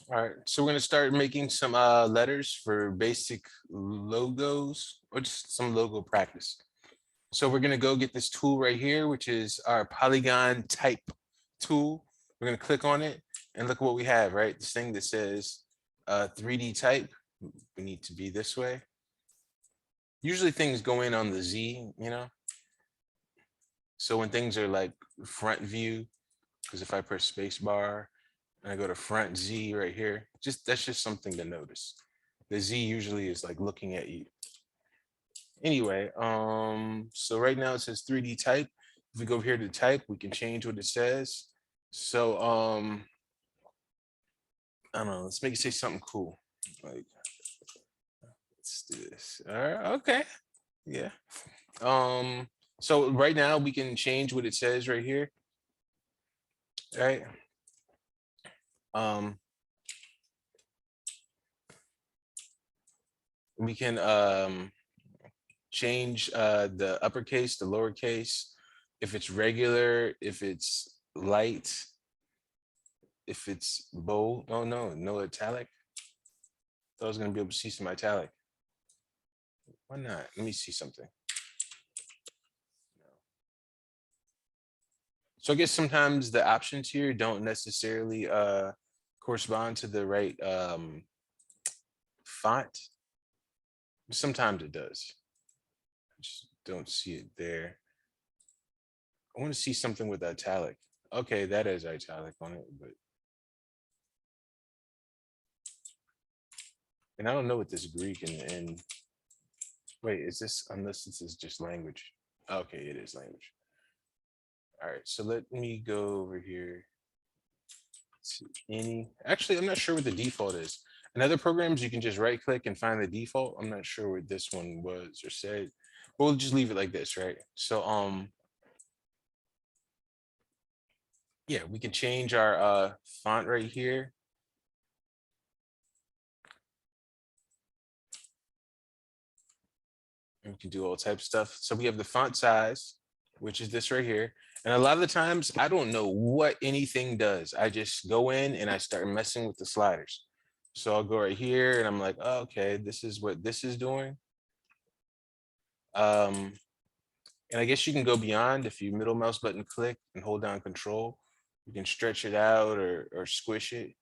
All right, so we're gonna start making some letters for basic logos or just some logo practice. So we're gonna go get this tool right here, which is our Polygon type tool. We're gonna click on it and look at what we have, right? This thing that says 3D type. We need to be this way. Usually things go in on the Z, you know? So when things are like front view, because if I press space bar and I go to front Z right here, just that's just something to notice. The Z usually is like looking at you. Anyway, so right now it says 3D type. If we go here to type, we can change what it says. So I don't know, let's make it say something cool. Like let's do this. All right, okay. Yeah. So right now we can change what it says right here. Right. Um we can change the uppercase, the lowercase, if it's regular, if it's light, if it's bold. Oh no, no italic. Thought I was gonna be able to see some italic. Why not? Let me see something. So I guess sometimes the options here don't necessarily correspond to the right font. Sometimes it does. I just don't see it there. I want to see something with italic. Okay, that is italic on it, but and I don't know what this Greek and wait, is this unless this is just language? Okay, it is language. All right, so let me go over here to any. Actually, I'm not sure what the default is. In other programs, you can just right click and find the default. I'm not sure what this one was or said. We'll just leave it like this, right? So yeah, we can change our font right here. And we can do all types of stuff. So we have the font size, which is this right here. And a lot of the times I don't know what anything does. I just go in and I start messing with the sliders. So I'll go right here and I'm like, oh, okay, this is what this is doing. Um, and I guess you can go beyond if you middle mouse button click and hold down control. You can stretch it out or squish it.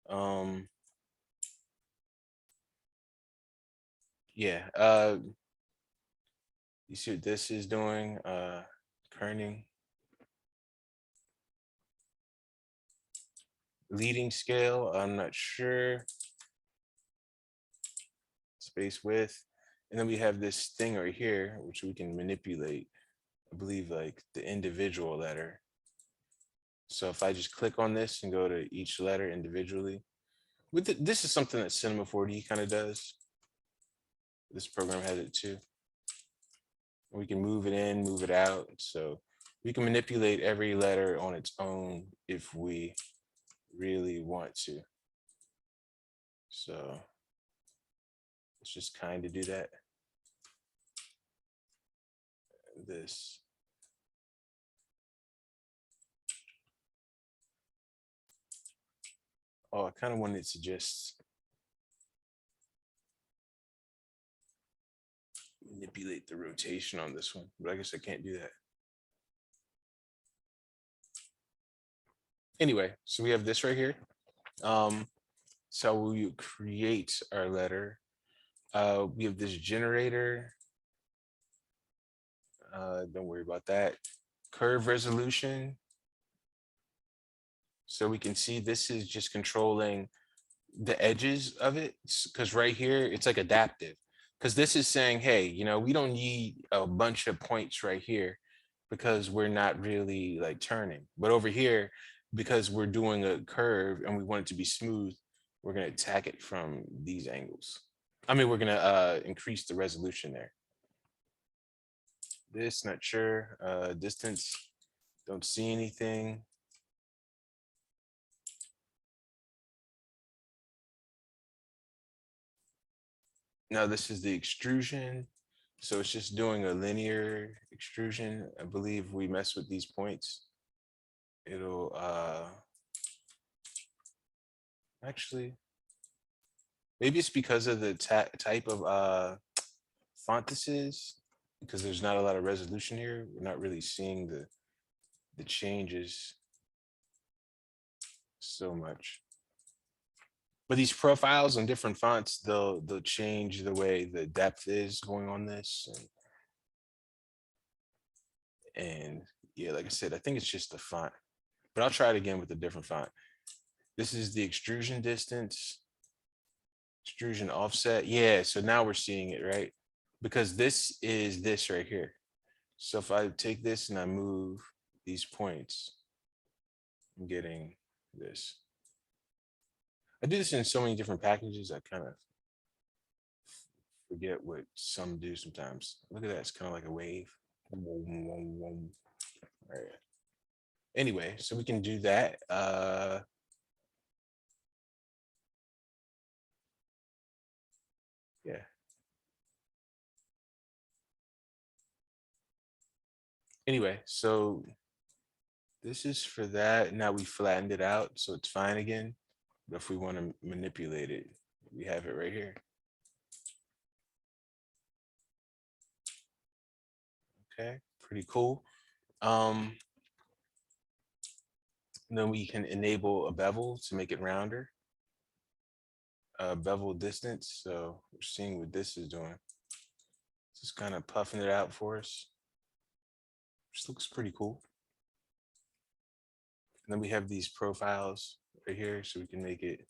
Um, yeah. You see what this is doing? Kerning. Leading scale, I'm not sure. Space width. And then we have this thing right here, which we can manipulate, I believe like the individual letter. So if I just click on this and go to each letter individually, this is something that Cinema 4D kind of does. This program has it too. We can move it in, move it out. So we can manipulate every letter on its own if we really want to. So let's just kind of do that. This. Oh, I kind of wanted to just manipulate the rotation on this one, but I guess I can't do that. Anyway, so we have this right here. So we create our letter. We have this generator. Don't worry about that. Curve resolution. So we can see this is just controlling the edges of it, because right here it's like adaptive, because this is saying, hey, you know, we don't need a bunch of points right here because we're not really like turning, but over here, because we're doing a curve and we want it to be smooth, we're going to attack it from these angles. I mean, we're going to increase the resolution there. This, not sure. Distance, don't see anything. Now this is the extrusion. So it's just doing a linear extrusion. I believe we mess with these points. It'll Actually, maybe it's because of the type of font this is, because there's not a lot of resolution here. We're not really seeing the changes so much. But these profiles on different fonts, they'll change the way the depth is going on this. And yeah, like I said, I think it's just the font. But I'll try it again with a different font. This is the extrusion distance, extrusion offset. Yeah, so now we're seeing it, right? Because this is this right here. So if I take this and I move these points, I'm getting this. I do this in so many different packages, I kind of forget what some do sometimes. Look at that, it's kind of like a wave. All right. Anyway, so we can do that. Yeah. Anyway, so this is for that. Now we flattened it out, so it's fine again. But if we want to manipulate it, we have it right here. Okay, pretty cool. Then we can enable a bevel to make it rounder. Bevel distance. So we're seeing what this is doing. Just kind of puffing it out for us. Which looks pretty cool. And then we have these profiles right here, so we can make it.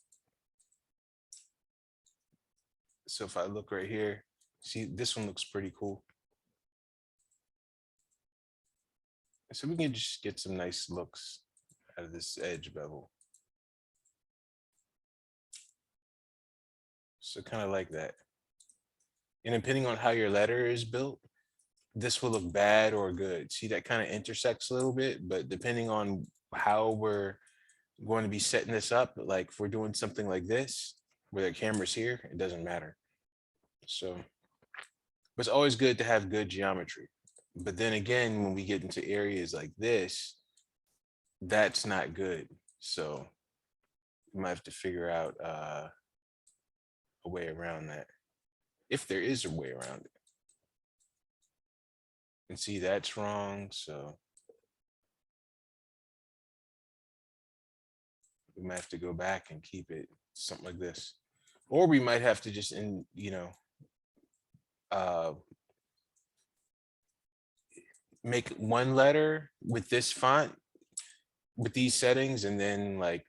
So if I look right here, see this one looks pretty cool. So we can just get some nice looks out of this edge bevel. So kind of like that. And depending on how your letter is built, this will look bad or good. See, that kind of intersects a little bit, but depending on how we're going to be setting this up, like if we're doing something like this, where the camera's here, it doesn't matter. So, but it's always good to have good geometry. But then again, when we get into areas like this, that's not good. So we might have to figure out a way around that, if there is a way around it. And see, that's wrong. So we might have to go back and keep it something like this. Or we might have to just make one letter with this font with these settings and then like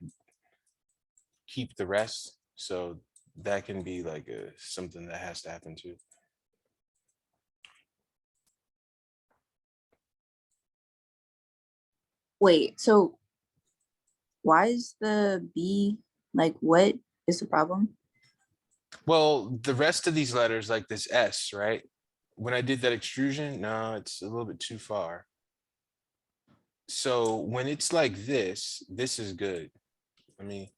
keep the rest. So that can be like something that has to happen too. Wait, so why is the B, like, what is the problem? Well, the rest of these letters, like this S, right? When I did that extrusion, no, it's a little bit too far. So when it's like this is good. Let me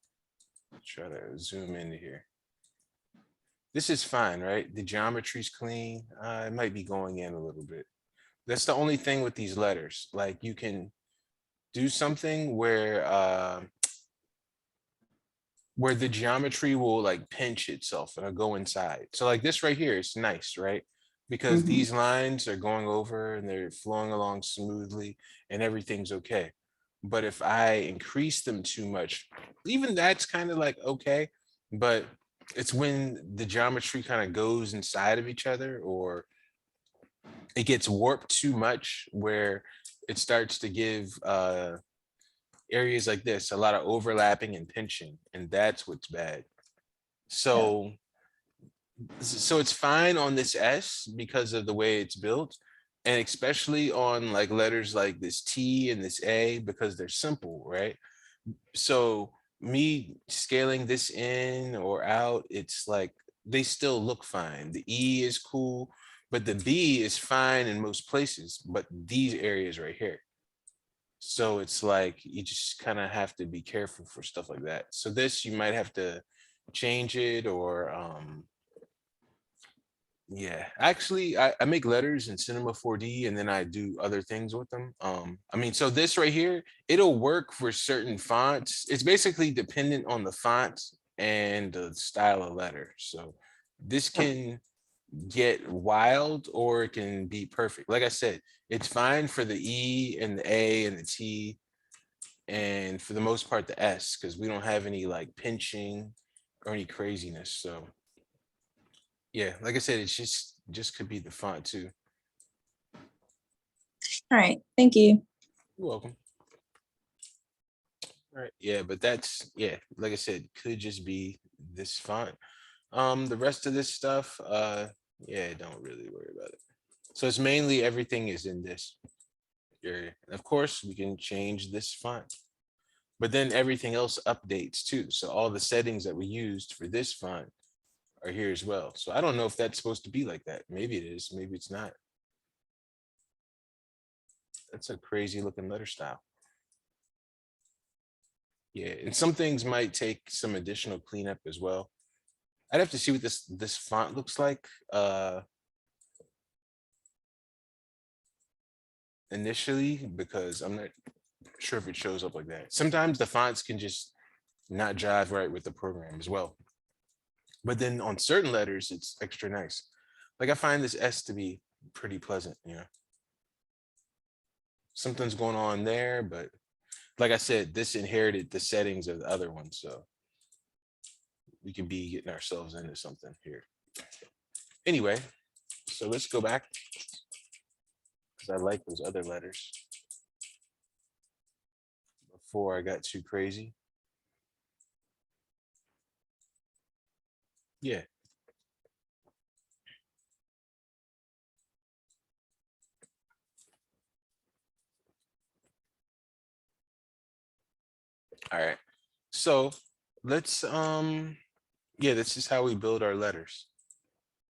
try to zoom into here. This is fine, right? The geometry's clean. It might be going in a little bit. That's the only thing with these letters. Like you can do something where the geometry will like pinch itself and it'll go inside. So like this right here is nice, right? Because Mhm. these lines are going over and they're flowing along smoothly and everything's okay. But if I increase them too much, even that's kind of like okay, but it's when the geometry kind of goes inside of each other or it gets warped too much where it starts to give areas like this a lot of overlapping and pinching, and that's what's bad. Yeah. So it's fine on this S because of the way it's built, and especially on like letters like this T and this A because they're simple, right? So me scaling this in or out, it's like they still look fine. The E is cool, but the B is fine in most places, but these areas right here. So it's like you just kind of have to be careful for stuff like that. So this you might have to change it or Yeah, actually, I make letters in Cinema 4D and then I do other things with them. I mean, so this right here, it'll work for certain fonts. It's basically dependent on the font and the style of letter. So this can get wild or it can be perfect. Like I said, it's fine for the E and the A and the T, and for the most part the S, because we don't have any like pinching or any craziness. So yeah, like I said, it's just could be the font too. All right, thank you. You're welcome. All right, yeah, but that's, yeah, like I said, could just be this font. The rest of this stuff, yeah, don't really worry about it. So it's mainly everything is in this area. Of course, we can change this font, but then everything else updates too. So all the settings that we used for this font are here as well. So I don't know if that's supposed to be like that. Maybe it is, maybe it's not. That's a crazy looking letter style. Yeah, and some things might take some additional cleanup as well. I'd have to see what this font looks like initially, because I'm not sure if it shows up like that. Sometimes the fonts can just not jive right with the program as well. But then on certain letters, it's extra nice. Like I find this S to be pretty pleasant, you know. Something's going on there, but like I said, this inherited the settings of the other one, so we could be getting ourselves into something here. Anyway, so let's go back because I like those other letters before I got too crazy. Yeah. All right. So let's yeah, this is how we build our letters.